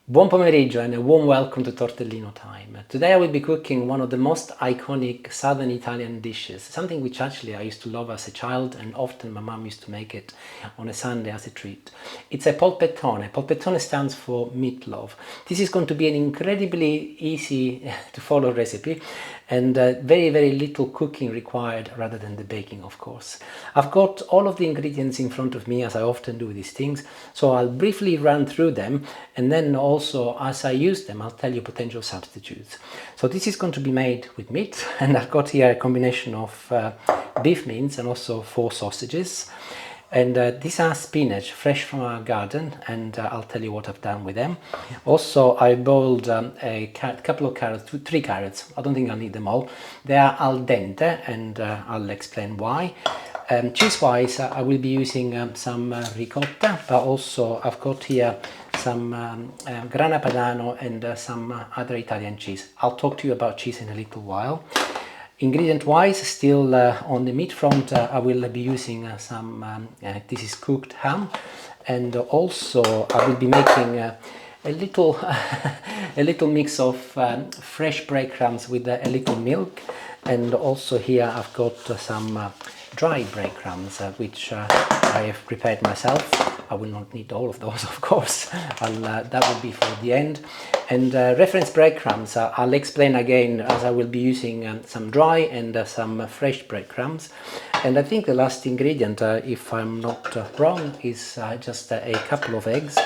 Buon pomeriggio and a warm welcome to Tortellino time. Today I will be cooking one of the most iconic southern Italian dishes, something which actually I used to love as a child and often my mum used to make it on a Sunday as a treat. It's a polpettone. Polpettone stands for meatloaf. This is going to be an incredibly easy to follow recipe and very little cooking required rather than the baking, of course. I've got all of the ingredients in front of me as I often do these things, so I'll briefly run through them and then also as I use them I'll tell you potential substitutes. So this is going to be made with meat and I've got here a combination of beef mince and also 4 sausages. And these are spinach, fresh from our garden, and I'll tell you what I've done with them. Also, I boiled a couple of carrots, 3 carrots. I don't think I'll need them all. They are al dente, and I'll explain why. Cheese-wise, I will be using some ricotta, but also I've got here some grana padano and some other Italian cheese. I'll talk to you about cheese in a little while. Ingredient wise, still on the meat front, I will be using this is cooked ham, and also I will be making a little a little mix of fresh breadcrumbs with a little milk, and also here I've got some dry breadcrumbs which I have prepared myself. I will not need all of those, of course. That will be for the end. And reference breadcrumbs, I'll explain again as I will be using some dry and some fresh breadcrumbs. And I think the last ingredient, if I'm not wrong, is just a couple of eggs.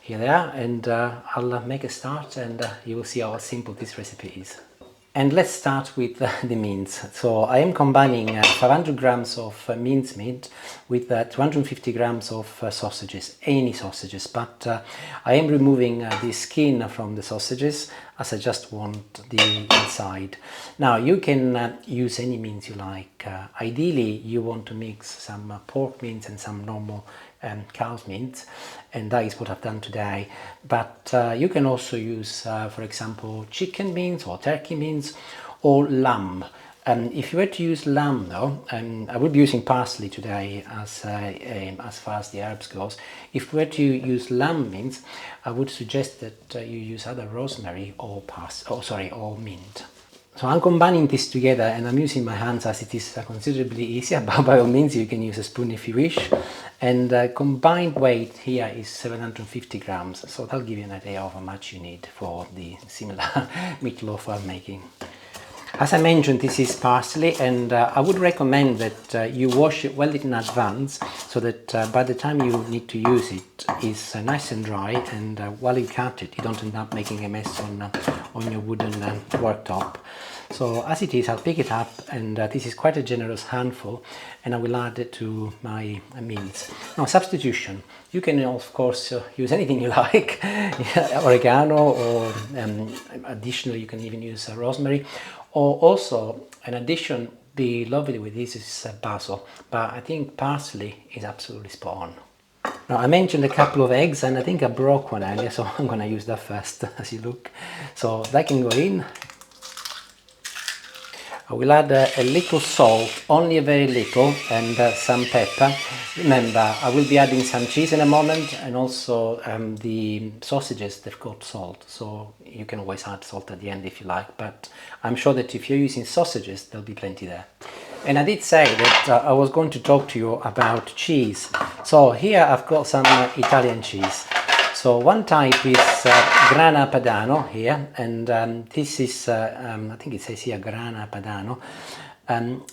Here they are, and I'll make a start and you will see how simple this recipe is. And let's start with the mince. So I am combining 500 grams of mince meat with 250 grams of sausages, any sausages, but I am removing the skin from the sausages as I just want the inside. Now you can use any mince you like. Ideally you want to mix some pork mince and some normal cow's mince, and that is what I've done today. But you can also use for example chicken mince or turkey mince or lamb. If you were to use lamb though, I will be using parsley today as far as the herbs goes. If you were to use lamb mince, I would suggest that you use either rosemary or or mint. So I'm combining this together and I'm using my hands as it is considerably easier, but by all means you can use a spoon if you wish. And combined weight here is 750 grams, so that'll give you an idea of how much you need for the similar meatloaf I'm making. As I mentioned, this is parsley, and I would recommend that you wash it well in advance so that by the time you need to use it, it's nice and dry, and while you cut it, you don't end up making a mess on your wooden worktop. So as it is, I'll pick it up, and this is quite a generous handful, and I will add it to my mince. Now, substitution. You can of course use anything you like, oregano, or additionally you can even use rosemary, or also an addition be lovely with this is basil, but I think parsley is absolutely spot on. Now I mentioned a couple of eggs and I think I broke one earlier, so I'm gonna use that first as you look. So that can go in. I will add a little salt, only a very little, and some pepper. Remember, I will be adding some cheese in a moment, and also the sausages, they've got salt, so you can always add salt at the end if you like, but I'm sure that if you're using sausages, there'll be plenty there. And I did say that I was going to talk to you about cheese. So here I've got some Italian cheese. So one type is grana padano here, and this is, I think it says here grana padano.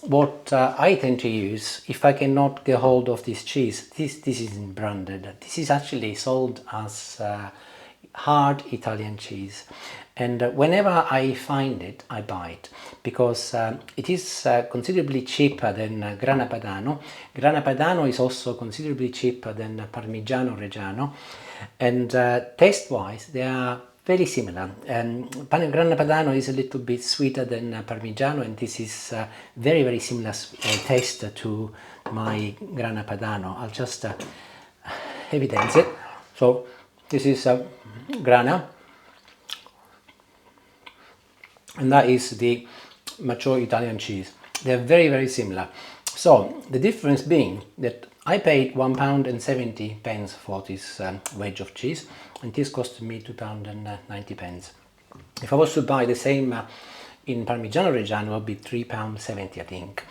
What I tend to use, if I cannot get hold of this cheese, this isn't branded. This is actually sold as hard Italian cheese. And whenever I find it, I buy it, because it is considerably cheaper than grana padano. Grana padano is also considerably cheaper than Parmigiano Reggiano, and taste-wise they are very similar. Grana padano is a little bit sweeter than Parmigiano, and this is very similar taste to my grana padano. I'll just evidence it. So this is grana, and that is the mature Italian cheese. They're very similar. So the difference being that I paid £1.70 for this wedge of cheese, and this cost me £2.90. If I was to buy the same in Parmigiano Reggiano, it would be £3.70, I think.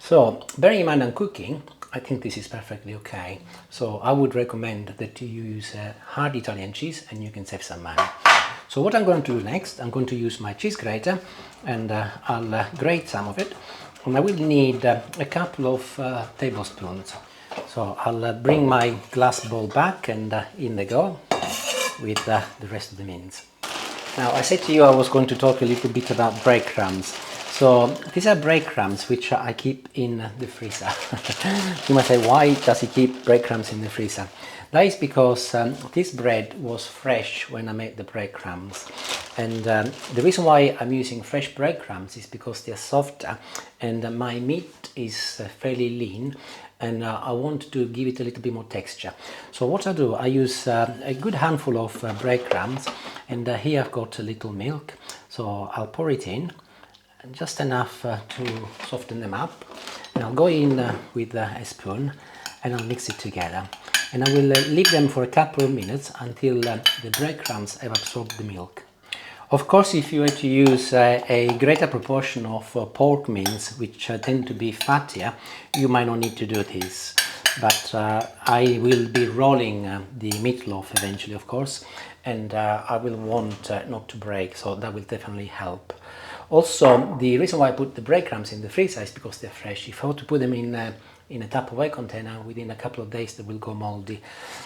So bearing in mind I'm cooking, I think this is perfectly okay. So I would recommend that you use hard Italian cheese, and you can save some money. So what I'm going to do next, I'm going to use my cheese grater, and I'll grate some of it. And I will need a couple of tablespoons. So I'll bring my glass bowl back, and in they go with the rest of the mince. Now, I said to you I was going to talk a little bit about breadcrumbs. So these are breadcrumbs which I keep in the freezer. You might say, why does he keep breadcrumbs in the freezer? That is because this bread was fresh when I made the breadcrumbs. And the reason why I'm using fresh breadcrumbs is because they're softer, and my meat is fairly lean, and I want to give it a little bit more texture. So what I do, I use a good handful of breadcrumbs, and here I've got a little milk. So I'll pour it in, just enough to soften them up, and I'll go in with a spoon, and I'll mix it together. And I will leave them for a couple of minutes until the breadcrumbs have absorbed the milk. Of course, if you were to use a greater proportion of pork mince, which tend to be fattier, you might not need to do this. But I will be rolling the meatloaf eventually, of course, and I will want not to break, so that will definitely help. Also, the reason why I put the breadcrumbs in the freezer is because they're fresh. If I were to put them in a Tupperware container, within a couple of days they will go moldy.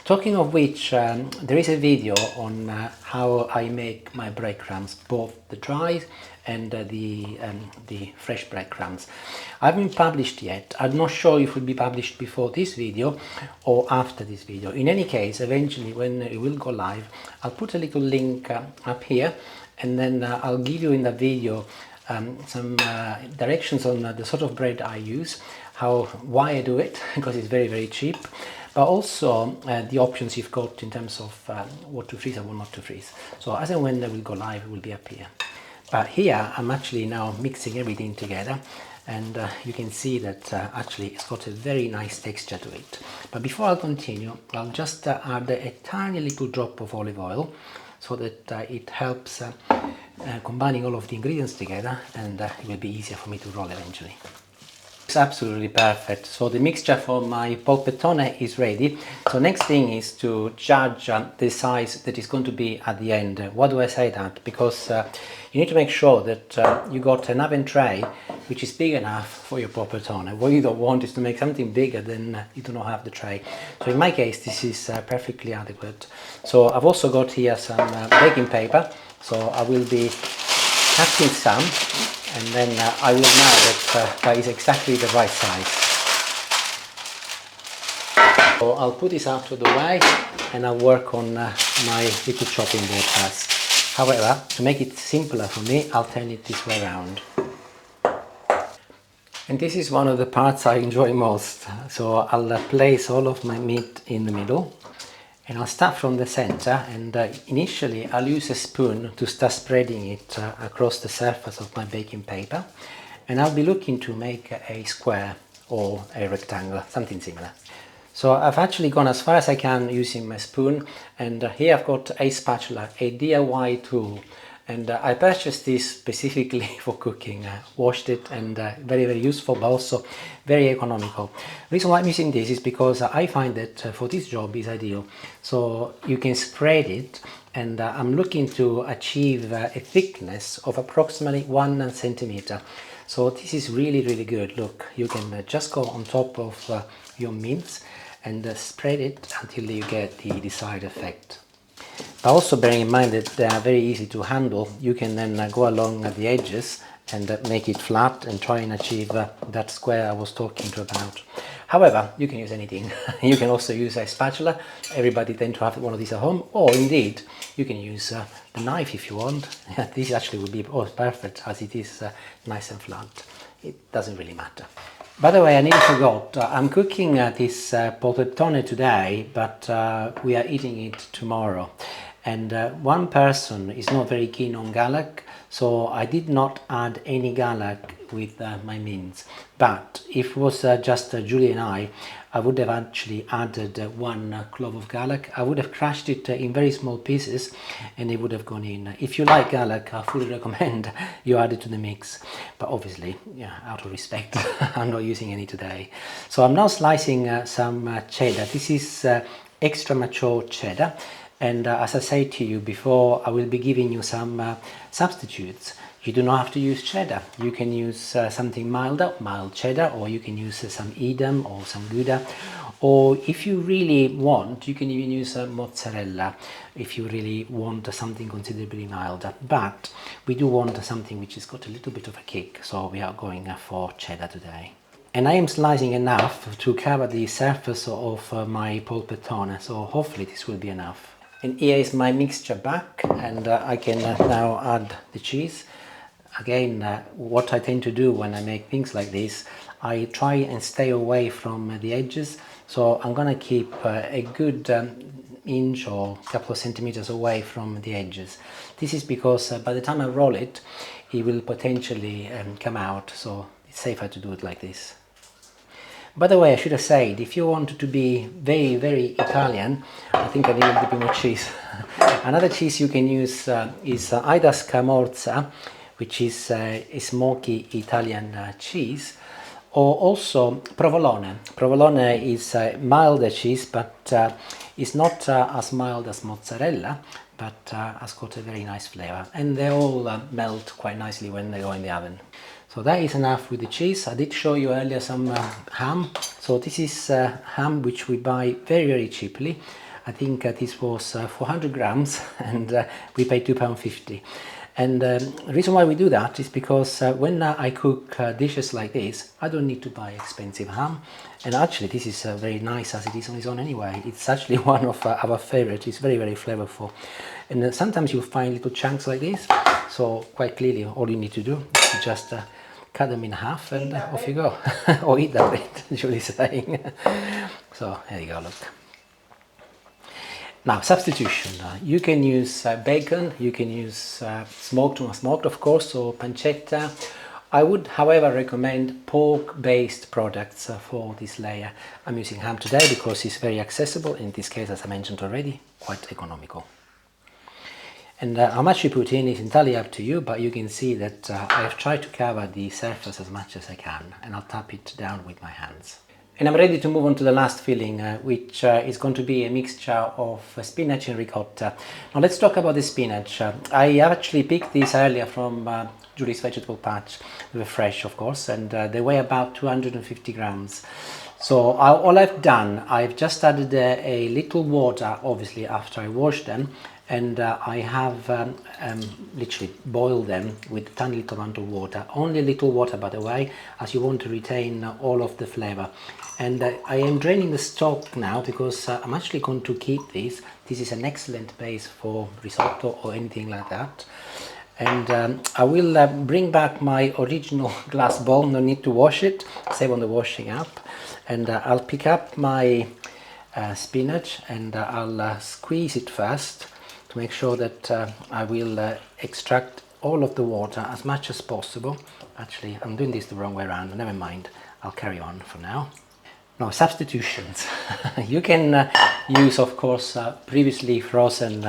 Talking of which, there is a video on how I make my breadcrumbs, both the dry and the fresh breadcrumbs. I haven't published yet. I'm not sure if it will be published before this video or after this video. In any case, eventually when it will go live, I'll put a little link up here, and then I'll give you in the video some directions on the sort of bread I use, why I do it, because it's very, very cheap, but also the options you've got in terms of what to freeze and what not to freeze. So as and when they will go live, it will be up here. But here I'm actually now mixing everything together, and you can see that actually it's got a very nice texture to it. But before I continue, I'll just add a tiny little drop of olive oil, so that it helps combining all of the ingredients together, and it will be easier for me to roll eventually. It's absolutely perfect. So the mixture for my polpettone is ready. So next thing is to judge the size that is going to be at the end. Why do I say that? Because you need to make sure that you got an oven tray which is big enough for your polpettone. What you don't want is to make something bigger than you do not have the tray. So in my case, this is perfectly adequate. So I've also got here some baking paper. So I will be cutting some, and then I will know that that is exactly the right size. So I'll put this out of the way, and I'll work on my little chopping board first. However, to make it simpler for me, I'll turn it this way around. And this is one of the parts I enjoy most. So I'll place all of my meat in the middle, and I'll start from the center, and initially I'll use a spoon to start spreading it across the surface of my baking paper, and I'll be looking to make a square or a rectangle, something similar. So I've actually gone as far as I can using my spoon, and here I've got a spatula, a DIY tool, and I purchased this specifically for cooking. I washed it, and very, very useful, but also very economical. The reason why I'm using this is because I find that for this job is ideal. So you can spread it, and I'm looking to achieve a thickness of approximately 1 centimeter. So this is really, really good. Look, you can just go on top of your mince and spread it until you get the desired effect. But also bearing in mind that they are very easy to handle, you can then go along the edges and make it flat and try and achieve that square I was talking about. However, you can use anything. You can also use a spatula. Everybody tends to have one of these at home, or indeed you can use the knife if you want. This actually would be perfect, as it is nice and flat. It doesn't really matter. By the way, I nearly forgot, I'm cooking this polpettone today, but we are eating it tomorrow. and one person is not very keen on garlic, so I did not add any garlic with my mince. But if it was just Julie and I would have actually added 1 clove of garlic. I would have crushed it in very small pieces and it would have gone in. If you like garlic, I fully recommend you add it to the mix, but obviously, yeah, out of respect, I'm not using any today. So I'm now slicing some cheddar. This is extra mature cheddar, and as I said to you before, I will be giving you some substitutes. You do not have to use cheddar. You can use something milder, mild cheddar, or you can use some Edam or some Gouda, or if you really want, you can even use mozzarella if you really want something considerably milder. But we do want something which has got a little bit of a kick, so we are going for cheddar today. And I am slicing enough to cover the surface of my polpettone, so hopefully this will be enough. And here is my mixture back, and I can now add the cheese. Again, what I tend to do when I make things like this, I try and stay away from the edges, so I'm gonna keep a good inch or a couple of centimeters away from the edges. This is because by the time I roll it, it will potentially come out, so it's safer to do it like this. By the way, I should have said, if you want to be very, very Italian, I think I need a little bit more cheese. Another cheese you can use is either scamorza, which is a smoky Italian cheese, or also provolone. Provolone is a milder cheese, but it's not as mild as mozzarella, but has got a very nice flavor, and they all melt quite nicely when they go in the oven. So that is enough with the cheese. I did show you earlier some ham. So this is ham which we buy very, very cheaply. I think this was 400 grams and we paid £2.50. And the reason why we do that is because when I cook dishes like this, I don't need to buy expensive ham. And actually this is very nice as it is on its own anyway. It's actually one of our favorites. It's very, very flavorful. And sometimes you'll find little chunks like this. So quite clearly all you need to do is to just cut them in half and off you go. Or eat that bit, Julie's saying. So there you go, look. Now, substitution. You can use bacon, you can use smoked or unsmoked, of course, or pancetta. I would, however, recommend pork-based products for this layer. I'm using ham today because it's very accessible, in this case, as I mentioned already, quite economical. And how much you put in is entirely up to you, but you can see that I have tried to cover the surface as much as I can, and I'll tap it down with my hands. And I'm ready to move on to the last filling, which is going to be a mixture of spinach and ricotta. Now let's talk about the spinach. I actually picked these earlier from Julie's vegetable patch. They were fresh, of course, and they weigh about 250 grams. So all I've done, I've just added a little water, obviously, after I washed them, and I have literally boiled them with a tiny little amount of water. Only a little water, by the way, as you want to retain all of the flavor. And I am draining the stock now because I'm actually going to keep this. This is an excellent base for risotto or anything like that. And I will bring back my original glass bowl, no need to wash it, save on the washing up. And I'll pick up my spinach and I'll squeeze it first to make sure that I will extract all of the water as much as possible. Actually, I'm doing this the wrong way around, never mind, I'll carry on for now. Now, substitutions. You can use, of course, previously frozen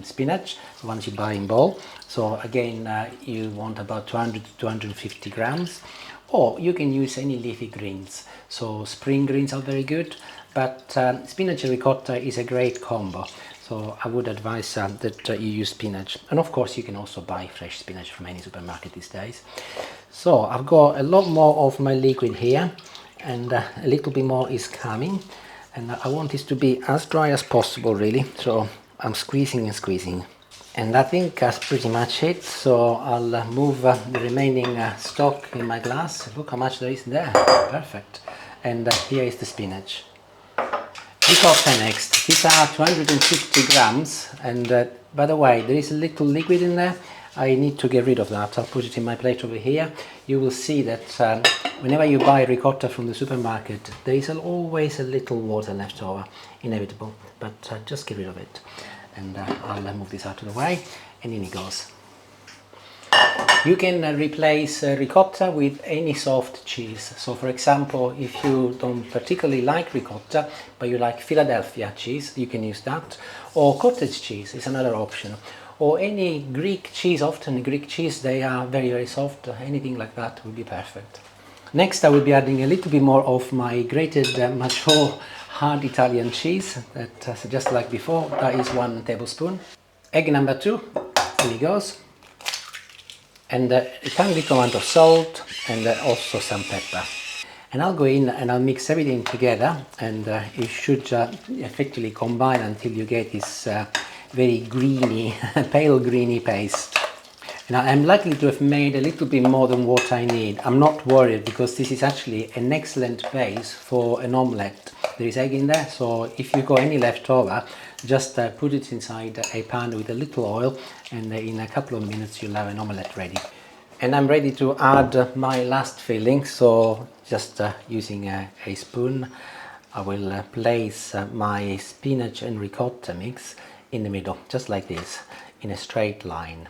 spinach, the ones you buy in bowl. So again, you want about 200 to 250 grams. Or you can use any leafy greens. So spring greens are very good, but spinach and ricotta is a great combo. So I would advise that you use spinach. And of course, you can also buy fresh spinach from any supermarket these days. So I've got a lot more of my liquid here, and a little bit more is coming, and I want this to be as dry as possible, really. So I'm squeezing and squeezing, and I think that's pretty much it. So I'll move the remaining stock in my glass. Look how much there is there. Perfect. And here is the spinach. Ricotta next. These are 250 grams, and by the way, there is a little liquid in there. I need to get rid of that. I'll put it in my plate over here. You will see that whenever you buy ricotta from the supermarket, there is always a little water left over, inevitable, but just get rid of it. and I'll move this out of the way, and in it goes. You can replace ricotta with any soft cheese. So for example, if you don't particularly like ricotta, but you like Philadelphia cheese, you can use that. Or cottage cheese is another option. Or any Greek cheese, often Greek cheese, they are very, very soft. Anything like that would be perfect. Next, I will be adding a little bit more of my grated mature hard Italian cheese, that just like before, that is 1 tablespoon. Egg number 2, here it goes. And a tiny little amount of salt, and also some pepper. And I'll go in and I'll mix everything together, and it should effectively combine until you get this very greeny, pale greeny paste. Now I'm likely to have made a little bit more than what I need. I'm not worried, because this is actually an excellent base for an omelette. There is egg in there, so if you got any left over, just put it inside a pan with a little oil, and in a couple of minutes you'll have an omelette ready. And I'm ready to add my last filling, so just using a spoon, I will place my spinach and ricotta mix in the middle, just like this, in a straight line.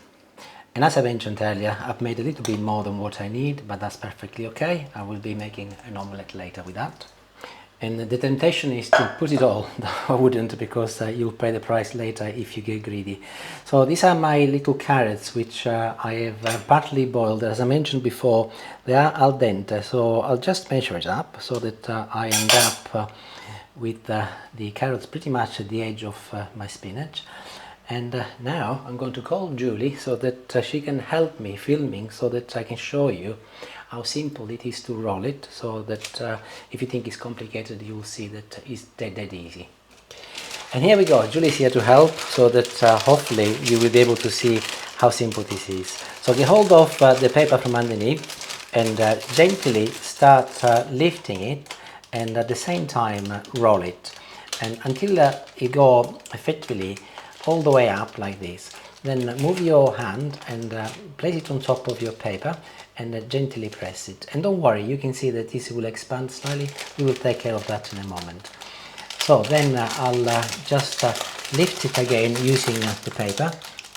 And as I mentioned earlier, I've made a little bit more than what I need, but that's perfectly okay. I will be making an omelette later with that. And the temptation is to put it all. I wouldn't, because you'll pay the price later if you get greedy. So these are my little carrots, which I have partly boiled. As I mentioned before, they are al dente, so I'll just measure it up so that I end up with the carrots pretty much at the edge of my spinach. And now I'm going to call Julie so that she can help me filming, so that I can show you how simple it is to roll it, so that if you think it's complicated, you'll see that it's dead easy. And here we go, Julie's here to help, so that hopefully you will be able to see how simple this is. So get hold of the paper from underneath and gently start lifting it, and at the same time roll it, and until you go effectively all the way up like this. Then move your hand and place it on top of your paper, and gently press it. And don't worry, you can see that this will expand slightly. We will take care of that in a moment. So then I'll just lift it again using the paper,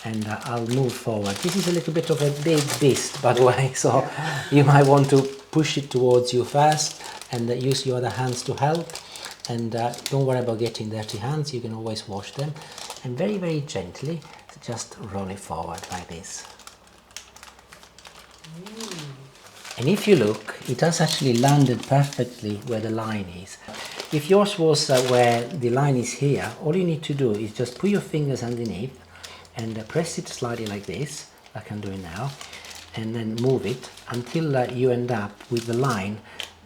and I'll move forward. This is a little bit of a big beast, by the way, so you might want to push it towards you first and use your other hands to help. And don't worry about getting dirty hands, you can always wash them. And very, very gently just roll it forward like this. And if you look, it has actually landed perfectly where the line is. If yours was where the line is here, all you need to do is just put your fingers underneath and press it slightly like this, like I'm doing now, and then move it until you end up with the line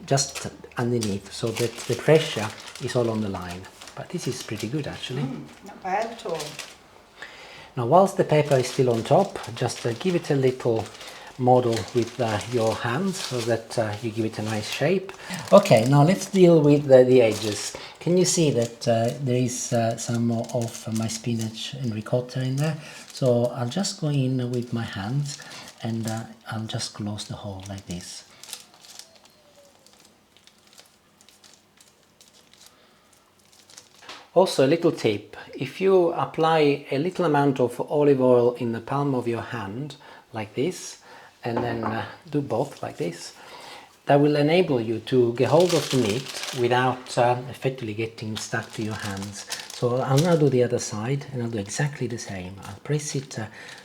just underneath, so that the pressure is all on the line. But this is pretty good actually. Not bad at all. Now whilst the paper is still on top, just give it a little model with your hands, so that you give it a nice shape. Okay, now let's deal with the edges. Can you see that there is some more of my spinach and ricotta in there? So I'll just go in with my hands, and I'll just close the hole like this. Also, a little tip: if you apply a little amount of olive oil in the palm of your hand like this, and then do both like this, that will enable you to get hold of the meat without effectively getting stuck to your hands. So I'll now do the other side, and I'll do exactly the same. I'll press it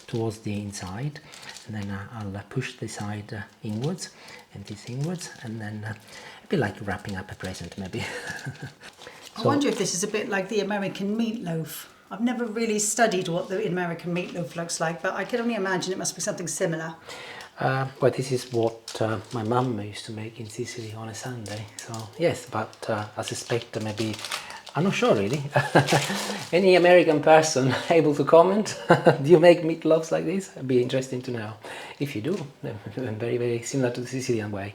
towards the inside, and then I'll push the side inwards, and this inwards, and then a bit like wrapping up a present maybe. I wonder if this is a bit like the American meatloaf. I've never really studied what the American meatloaf looks like, but I can only imagine it must be something similar. Well, this is what my mum used to make in Sicily on a Sunday. So yes, but I suspect maybe, I'm not sure really. Any American person able to comment? Do you make meatloaves like this? It'd be interesting to know. If you do, very, very similar to the Sicilian way.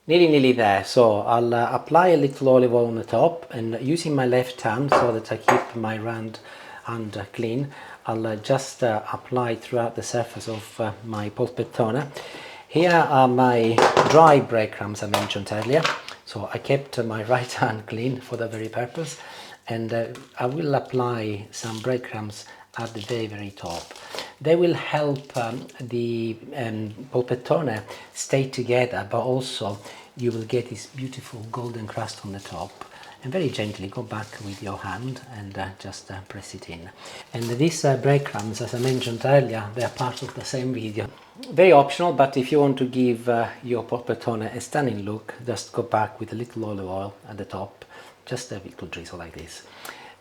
Nearly there. So I'll apply a little olive oil on the top, and using my left hand so that I keep my round hand clean, I'll just apply throughout the surface of my polpettone. Here are my dry breadcrumbs I mentioned earlier, so I kept my right hand clean for that very purpose, and I will apply some breadcrumbs at the very top. They will help the polpettone stay together, but also you will get this beautiful golden crust on the top. And very gently go back with your hand and just press it in. And these breadcrumbs, as I mentioned earlier, they are part of the same video. Very optional, but if you want to give your polpettone a stunning look, just go back with a little olive oil at the top, just a little drizzle like this.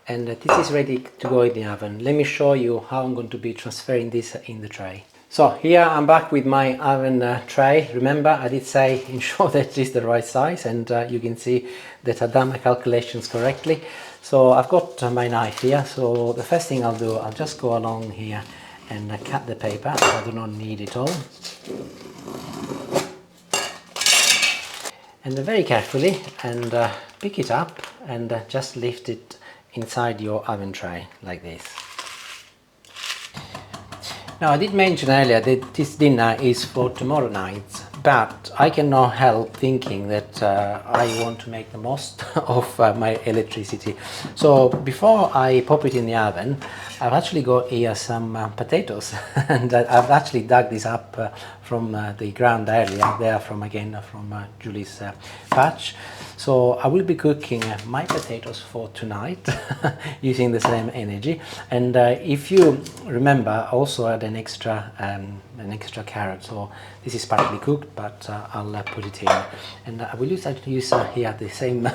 And this is ready to go in the oven. Let me show you how I'm going to be transferring this in the tray. So here I'm back with my oven tray. Remember, I did say ensure that it is the right size, and you can see that I've done my calculations correctly. So I've got my knife here, so the first thing I'll do, I'll just go along here and cut the paper. I do not need it all. And very carefully, and pick it up and just lift it inside your oven tray like this. Now, I did mention earlier that this dinner is for tomorrow night, but I cannot help thinking that I want to make the most of my electricity. So before I pop it in the oven, I've actually got here some potatoes and I've actually dug this up from the ground earlier, they are from Julie's patch. So I will be cooking my potatoes for tonight using the same energy. And if you remember, I also had an extra carrot. So this is partly cooked, but I'll put it in. And I will use here the same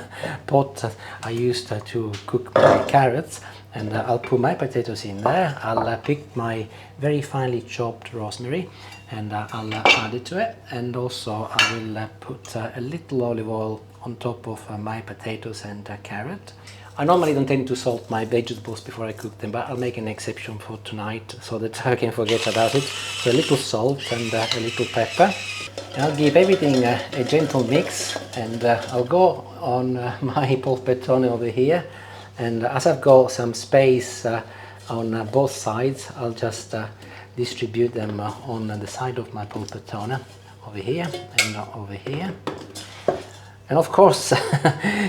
pot I used to cook my carrots. And I'll put my potatoes in there. I'll pick my very finely chopped rosemary and I'll add it to it. And also I will put a little olive oil on top of my potatoes and carrot. I normally don't tend to salt my vegetables before I cook them, but I'll make an exception for tonight so that I can forget about it. So a little salt and a little pepper. And I'll give everything a gentle mix, and I'll go on my polpettone over here. And as I've got some space on both sides, I'll just distribute them on the side of my polpettone over here and over here. And of course,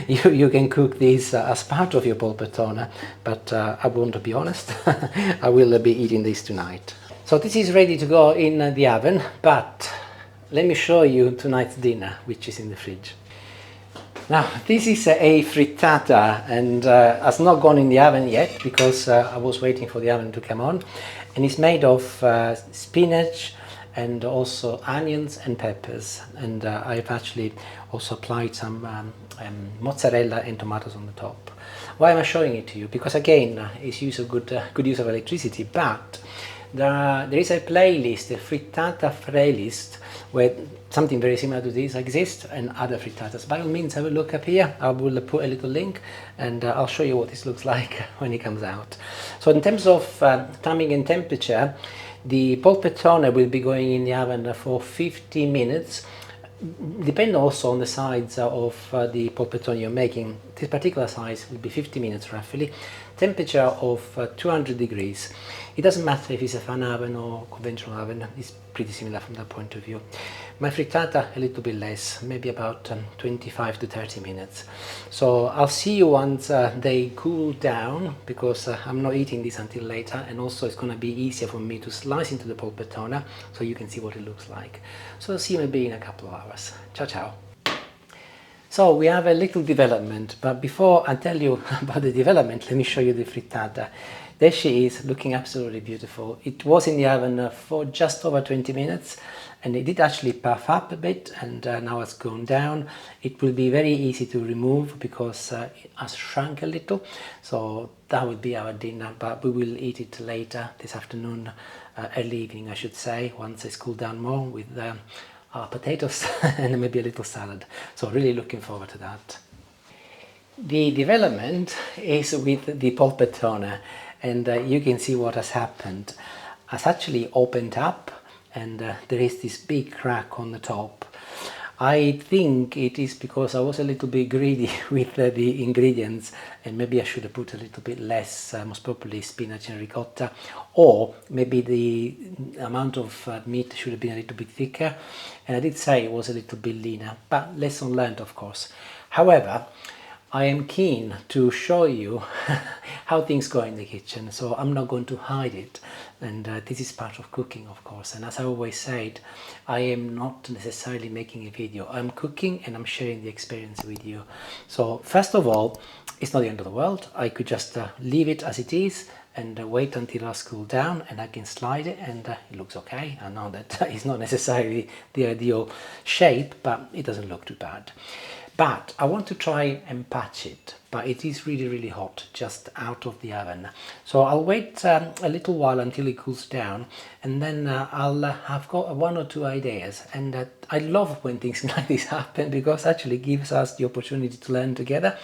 you can cook these as part of your polpettone, but I want to be honest, I will be eating this tonight. So this is ready to go in the oven, but let me show you tonight's dinner, which is in the fridge. Now, this is a frittata, and has not gone in the oven yet because I was waiting for the oven to come on. And it's made of spinach and also onions and peppers. And I've actually also applied some mozzarella and tomatoes on the top. Why am I showing it to you? Because again, it's good use of electricity, but there is a playlist, a frittata playlist, where something very similar to this exists, and other frittatas. By all means, have a look up here. I will put a little link, and I'll show you what this looks like when it comes out. So in terms of timing and temperature, the polpettone will be going in the oven for 50 minutes. Depend also on the size of the polpettone you're making. This particular size will be 50 minutes roughly. Temperature of 200 degrees. It doesn't matter if it's a fan oven or conventional oven, it's pretty similar from that point of view. My frittata a little bit less, maybe about 25 to 30 minutes. So I'll see you once they cool down, because I'm not eating this until later, and also it's going to be easier for me to slice into the polpettone so you can see what it looks like. So I'll see you maybe in a couple of hours. Ciao ciao. So we have a little development, but before I tell you about the development, let me show you the frittata. There she is, looking absolutely beautiful. It was in the oven for just over 20 minutes, and it did actually puff up a bit, and now it's gone down. It will be very easy to remove because it has shrunk a little. So that will be our dinner, but we will eat it later this afternoon, early evening I should say, once it's cooled down more, with our potatoes and maybe a little salad. So really looking forward to that. The development is with the polpettone, and you can see what has happened. It's actually opened up, and there is this big crack on the top. I think it is because I was a little bit greedy with the ingredients, and maybe I should have put a little bit less, most probably spinach and ricotta, or maybe the amount of meat should have been a little bit thicker. And I did say it was a little bit leaner, but lesson learned, of course. However, I am keen to show you how things go in the kitchen, so I'm not going to hide it. And this is part of cooking, of course. And as I always said, I am not necessarily making a video. I'm cooking and I'm sharing the experience with you. So first of all, it's not the end of the world. I could just leave it as it is and wait until it's cooled down, and I can slide it, and it looks okay. I know that it's not necessarily the ideal shape, but it doesn't look too bad. But I want to try and patch it, but it is really, really hot just out of the oven. So I'll wait a little while until it cools down, and then I've got one or two ideas. And I love when things like this happen, because actually gives us the opportunity to learn together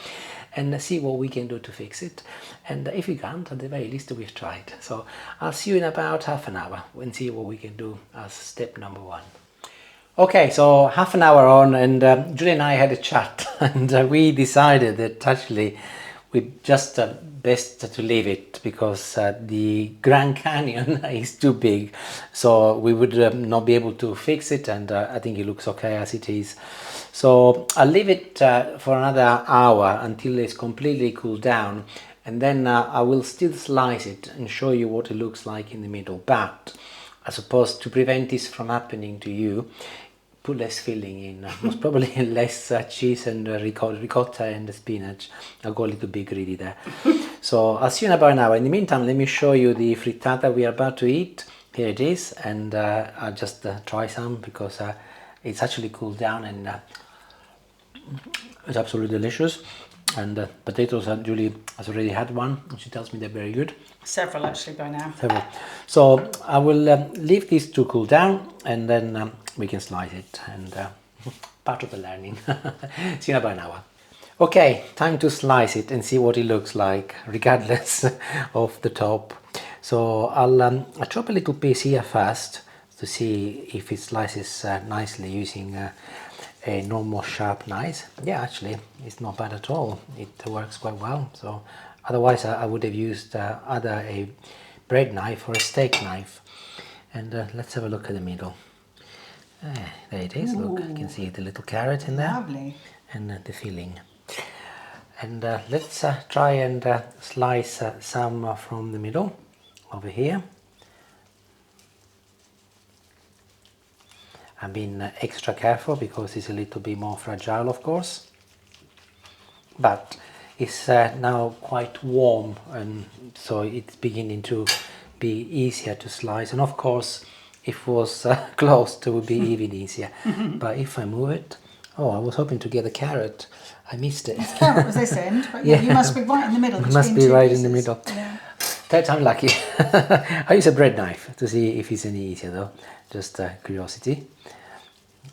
and see what we can do to fix it. And if we can't, at the very least we've tried. So I'll see you in about half an hour and see what we can do as step number one. Okay, so half an hour on, and Julie and I had a chat, and we decided that actually we just best to leave it, because the Grand Canyon is too big, so we would not be able to fix it, and I think it looks okay as it is. So I'll leave it for another hour until it's completely cooled down, and then I will still slice it and show you what it looks like in the middle. But I suppose to prevent this from happening to you, put less filling in, most probably less cheese and ricotta and spinach. I'll go a little bit greedy there. So I'll see you in about an hour. In the meantime, let me show you the frittata we are about to eat. Here it is, and I'll just try some, because it's actually cooled down, and it's absolutely delicious. And potatoes, Julie has already had one, and she tells me they're very good. Several actually by now. Several. So I will leave these to cool down, and then we can slice it, and part of the learning. See you in about an hour. Okay, time to slice it and see what it looks like, regardless of the top. So I'll chop a little piece here first to see if it slices nicely using a normal sharp knife. Yeah, actually it's not bad at all. It works quite well. So otherwise I would have used either a bread knife or a steak knife. And let's have a look at the middle. There it is. Ooh. Look, you can see the little carrot in there. Lovely. And the filling. And let's try and slice some from the middle over here. I'm being extra careful because it's a little bit more fragile, of course, but it's now quite warm, and so it's beginning to be easier to slice. And of course, if it was closed, it would be even easier. But if I move it, oh, I was hoping to get a carrot. I missed it. The carrot was this end, but yeah, you must be right in the middle. It must be right in the middle. Yeah. That I'm lucky. I use a bread knife to see if it's any easier, though. Just curiosity.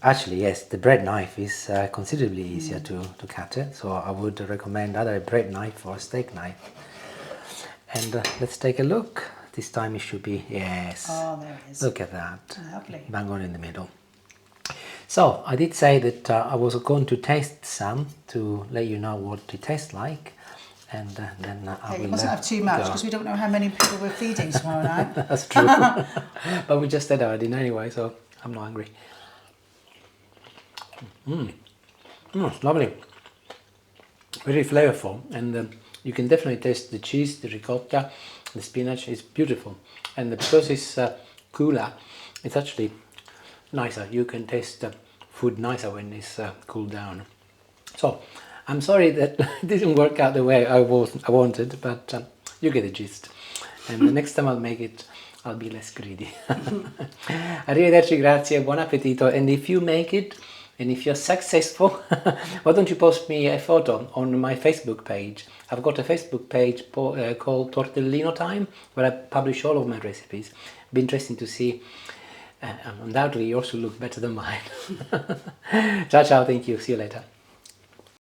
Actually, yes, the bread knife is considerably easier to cut it, so I would recommend either a bread knife or a steak knife. And let's take a look. This time it should be, yes. Oh, there it is. Look at that. Lovely. Bang on in the middle. So I did say that I was going to taste some to let you know what it tastes like. And then I will. You mustn't have too much, because we don't know how many people we're feeding tomorrow night. That's true. But we just had our dinner anyway, so I'm not hungry. It's lovely. Very flavorful, and you can definitely taste the cheese, the ricotta, the spinach. It's beautiful, and because it's cooler, it's actually nicer. You can taste the food nicer when it's cooled down. So I'm sorry that it didn't work out the way I wanted, but you get the gist. And the next time I'll make it, I'll be less greedy. Arrivederci, grazie, buon appetito. And if you make it, and if you're successful, why don't you post me a photo on my Facebook page? I've got a Facebook page called Tortellino Time, where I publish all of my recipes. It'd be interesting to see. Undoubtedly yours will look better than mine. Ciao, ciao, thank you. See you later.